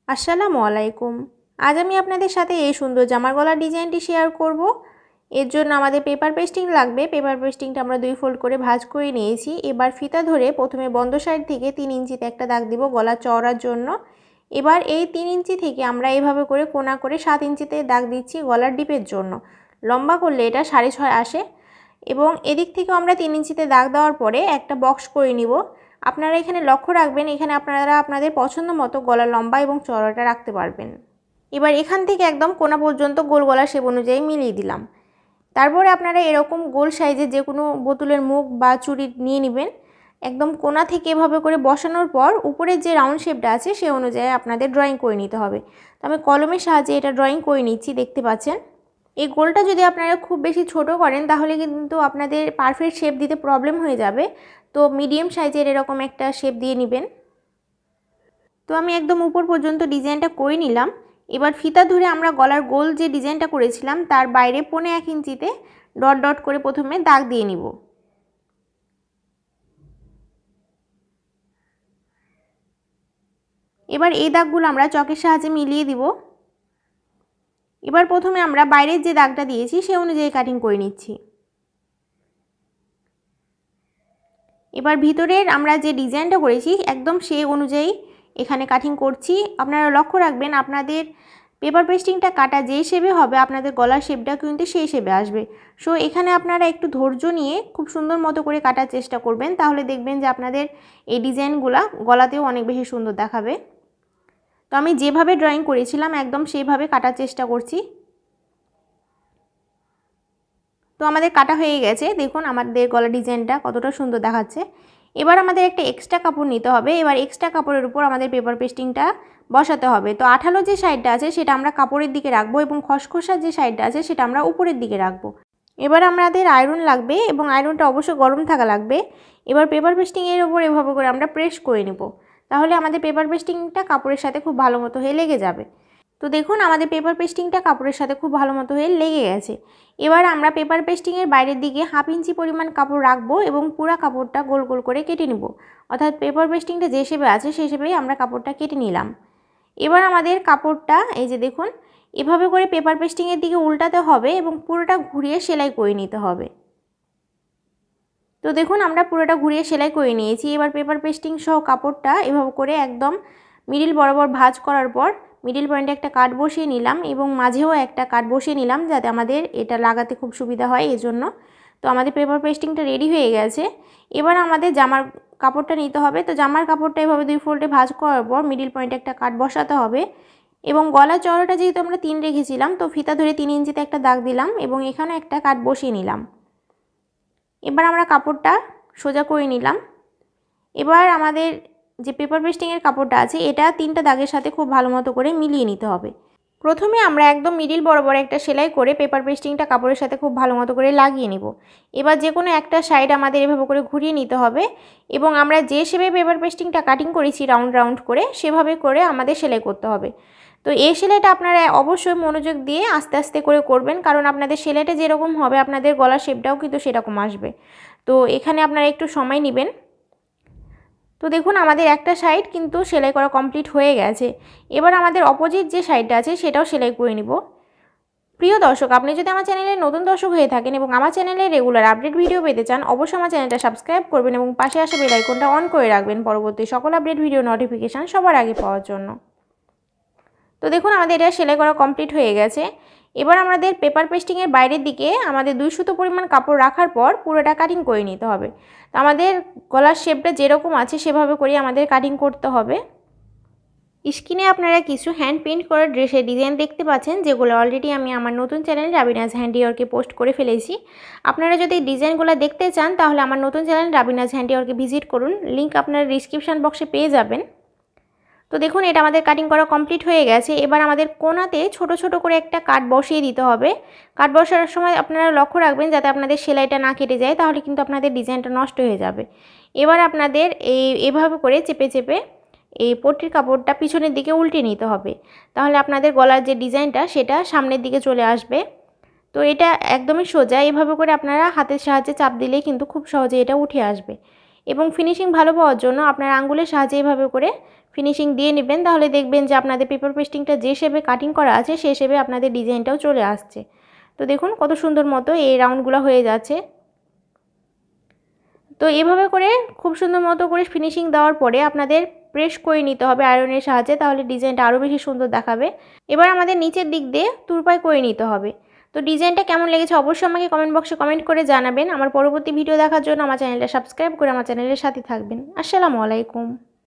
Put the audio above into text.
আসসালামু আলাইকুম। আজ আমি আপনাদের সাথে এই সুন্দর জামার গলার ডিজাইনটি শেয়ার করব। এর জন্য আমাদের পেপার পেস্টিং লাগবে। পেপার পেস্টিংটা আমরা 2 ফোল্ড করে ভাঁজ করে নিয়েছি। এবার ফিতা ধরে প্রথমে বন্ধ সাইড থেকে 3 ইঞ্চিতে একটা দাগ দিব গলা চওড়ার জন্য। এবার এই 3 ইঞ্চি থেকে আমরা এইভাবে করে কোণা করে 7 ইঞ্চিতে দাগ দিচ্ছি গলার ডিপের জন্য। লম্বা করলে এটা 6.5 আসে এবং এদিক থেকেও আমরা 3 ইঞ্চিতে দাগ দেওয়ার পরে একটা বক্স করে নিব। আপনারা এখানে লক্ষ্য রাখবেন, এখানে আপনারা আপনাদের পছন্দ মতো গলা লম্বা এবং চওড়াটা রাখতে পারবেন। এবার এখান থেকে একদম কোণা পর্যন্ত গোল গলা শেপ অনুযায়ী মিলিয়ে দিলাম। তারপরে আপনারা এরকম গোল সাইজের যে কোনো বোতলের মুখ বা চুড়ি নিয়ে নেবেন। একদম কোণা থেকে এভাবে করে বসানোর পর উপরের যে রাউন্ড শেপটা আছে সে অনুযায়ী আপনাদের ড্রয়িং করে নিতে হবে। তো আমি কলমের সাহায্যে এটা ড্রয়িং করে নিচ্ছি, দেখতে পাচ্ছেন। এই গোলটা যদি আপনারা খুব বেশি ছোট করেন তাহলে কিন্তু আপনাদের পারফেক্ট শেপ দিতে প্রবলেম হয়ে যাবে। তো মিডিয়াম সাইজের এরকম একটা শেপ দিয়ে নেবেন। তো আমি একদম উপর পর্যন্ত ডিজাইনটা করে নিলাম। এবার ফিতা ধরে আমরা গলার গোল যে ডিজাইনটা করেছিলাম তার বাইরে 1.5 ইঞ্চিতে ডট ডট করে প্রথমে দাগ দিয়ে নিব। এবার এই দাগগুলো আমরা চকের সাহায্যে মিলিয়ে দিব। এবার প্রথমে আমরা বাইরের যে দাগটা দিয়েছি সে অনুযায়ী কাটিং করে নিচ্ছি। এবার ভিতরের আমরা যে ডিজাইনটা করেছি একদম সেই অনুযায়ী এখানে কাটিং করছি। আপনারা লক্ষ্য রাখবেন আপনাদের পেপার পেস্টিংটা কাটা যেই শেপে হবে আপনাদের গলার শেপটা কিন্তু সেই শেপে আসবে। সো এখানে আপনারা একটু ধৈর্য নিয়ে খুব সুন্দর মতো করে কাটার চেষ্টা করবেন, তাহলে দেখবেন যে আপনাদের এই ডিজাইনগুলো গলাতেও অনেক বেশি সুন্দর দেখাবে। তো আমি যেভাবে ড্রয়িং করেছিলাম একদম সেইভাবে কাটার চেষ্টা করছি। তো আমাদের কাটা হয়ে গেছে, দেখুন আমাদের গলা ডিজাইনটা কতটা সুন্দর দেখাচ্ছে। এবার আমাদের একটা এক্সট্রা কাপড় নিতে হবে। এবার এক্সট্রা কাপড়ের উপর আমাদের পেপার পেস্টিংটা বসাতে হবে। তো আঠালো যে সাইডটা আছে সেটা আমরা কাপড়ের দিকে রাখবো এবং খসখসা যে সাইডটা আছে সেটা আমরা উপরের দিকে রাখবো। এবার আমাদের আয়রন লাগবে এবং আয়রনটা অবশ্যই গরম থাকা লাগবে। এবার পেপার পেস্টিংয়ের উপর এভাবে করে আমরা প্রেস করে নেব, তাহলে আমাদের পেপার পেস্টিংটা কাপড়ের সাথে খুব ভালো মতো হয়ে লেগে যাবে। তো দেখুন আমাদের পেপার পেস্টিংটা কাপড়ের সাথে খুব ভালো মতো হয়ে লেগে গেছে। এবার আমরা পেপার পেস্টিংয়ের বাইরের দিকে 1/2 ইঞ্চি পরিমাণ কাপড় রাখবো এবং পুরো কাপড়টা গোল গোল করে কেটে নিব। অর্থাৎ পেপার পেস্টিংটা যে শেপে আছে সেই শেপেই আমরা কাপড়টা কেটে নিলাম। এবার আমাদের কাপড়টা এই যে দেখুন এভাবে করে পেপার পেস্টিংয়ের দিকে উল্টাতে হবে এবং পুরোটা ঘুরিয়ে সেলাই করে নিতে হবে। তো দেখুন আমরা পুরোটা ঘুরিয়ে সেলাই করে নিয়েছি। এবার পেপার পেস্টিং সহ কাপড়টা এভাবে করে একদম মিডিল বরাবর ভাঁজ করার পর মিডিল পয়েন্টে একটা কাট বসিয়ে নিলাম এবং মাঝেও একটা কাট বসিয়ে নিলাম যাতে আমাদের এটা লাগাতে খুব সুবিধা হয় এজন্য। তো আমাদের পেপার পেস্টিংটা রেডি হয়ে গেছে। এবার আমাদের জামার কাপড়টা নিতে হবে। তো জামার কাপড়টা এভাবে 2 ফোল্ডে ভাঁজ করার পর মিডিল পয়েন্টে একটা কাট বসাতে হবে এবং গলা চওড়াটা যেহেতু আমরা 3 রেখেছিলাম তো ফিতা ধরে 3 ইঞ্চিতে একটা দাগ দিলাম এবং এখানে একটা কাট বসিয়ে নিলাম। এবার আমরা কাপড়টা সোজা করে নিলাম। এবার আমাদের যে পেপার পেস্টিংয়ের কাপড়টা আছে এটা 3টা দাগের সাথে খুব ভালো মতো করে মিলিয়ে নিতে হবে। প্রথমে আমরা একদম মিডিল বরাবর একটা সেলাই করে পেপার পেস্টিংটা কাপড়ের সাথে খুব ভালো মতো করে লাগিয়ে নিব। এবার যে কোনো একটা সাইড আমাদের এভাবে করে ঘুরিয়ে নিতে হবে এবং আমরা যে শেপে পেপার পেস্টিংটা কাটিং করেছি রাউন্ড রাউন্ড করে সেভাবে করে আমাদের সেলাই করতে হবে। তো এই সেলাইটা আপনারা অবশ্যই মনোযোগ দিয়ে আস্তে আস্তে করে করবেন, কারণ আপনাদের সেলাইটা যেরকম হবে আপনাদের গলার শেপটাও কিন্তু সেরকম আসবে। তো এখানে আপনারা একটু সময় নেবেন। তো দেখুন আমাদের একটা সাইড কিন্তু সেলাই করা কমপ্লিট হয়ে গেছে। এবার আমাদের অপোজিট যে সাইডটা আছে সেটাও সেলাই করে নিব। প্রিয় দর্শক, আপনি যদি আমার চ্যানেলে নতুন দর্শক হয়ে থাকেন এবং আমার চ্যানেলে রেগুলার আপডেট ভিডিও পেতে চান অবশ্যই আমার চ্যানেলটা সাবস্ক্রাইব করবেন এবং পাশে আসা বেল আইকনটা অন করে রাখবেন পরবর্তী সকল আপডেট ভিডিও নোটিফিকেশান সবার আগে পাওয়ার জন্য। তো দেখুন আমাদের এটা সেলাই করা কমপ্লিট হয়ে গেছে। এবার আমাদের পেপার পেস্টিংয়ের বাইরের দিকে আমাদের 2 সুতো পরিমাণ কাপড় রাখার পর পুরোটা কাটিং করে নিতে হবে। তো আমাদের গলার শেপটা যেরকম আছে সেভাবে করে আমাদের কাটিং করতে হবে। স্ক্রিনে আপনারা কিছু হ্যান্ড পেইন্ট করা ড্রেসের ডিজাইন দেখতে পাচ্ছেন, যেগুলো অলরেডি আমি আমার নতুন চ্যানেল রাবিনাজ হ্যান্ডিওয়ার্কে পোস্ট করে ফেলেছি। আপনারা যদি ডিজাইনগুলো দেখতে চান তাহলে আমার নতুন চ্যানেল রাবিনাজ হ্যান্ডিওয়ার্কে ভিজিট করুন, লিঙ্ক আপনারা ডিসক্রিপশান বক্সে পেয়ে যাবেন। তো দেখুন এটা আমাদের কাটিং করা কমপ্লিট হয়ে গেছে। এবার আমাদের কোণাতে ছোট ছোট করে একটা কাট বসিয়ে দিতে হবে। কাট বসানোর সময় আপনারা লক্ষ্য রাখবেন যাতে আপনাদের সেলাইটা না কেটে যায়, তাহলে কিন্তু আপনাদের ডিজাইনটা নষ্ট হয়ে যাবে। এবার আপনাদের এভাবে করে চেপে চেপে এই পট্টির কাপড়টা পিছনের দিকে উল্টে নিতে হবে, তাহলে আপনাদের গলার যে ডিজাইনটা সেটা সামনের দিকে চলে আসবে। তো এটা একদমই সোজা, এভাবে করে আপনারা হাতের সাহায্যে চাপ দিলেই কিন্তু খুব সহজে এটা উঠে আসবে। এবং ফিনিশিং ভালো পাওয়ার জন্য আপনারা আঙ্গুলের সাহায্যে এভাবে করে ফিনিশিং দিয়ে নেবেন, তাহলে দেখবেন যে আপনাদের পেপার পেস্টিংটা যে শেপে কাটিং করা আছে সেই শেপে আপনাদের ডিজাইনটাও চলে আসছে। তো দেখুন কত সুন্দর মতো এই রাউন্ডগুলো হয়ে যাচ্ছে। তো এভাবে করে খুব সুন্দর মতো করে ফিনিশিং দেওয়ার পরে আপনাদের প্রেস করে নিতে হবে আয়রনের সাহায্যে, তাহলে ডিজাইনটা আরও বেশি সুন্দর দেখাবে। এবার আমাদের নিচের দিক দিয়ে তুরপাই করে নিতে হবে। তো ডিজাইনটা কেমন লেগেছে অবশ্যই আমাকে কমেন্ট বক্সে কমেন্ট করে জানাবেন। আমার পরবর্তী ভিডিও দেখার জন্য আমার চ্যানেলটা সাবস্ক্রাইব করে আমার চ্যানেলের সাথে থাকবেন। আসসালামু আলাইকুম।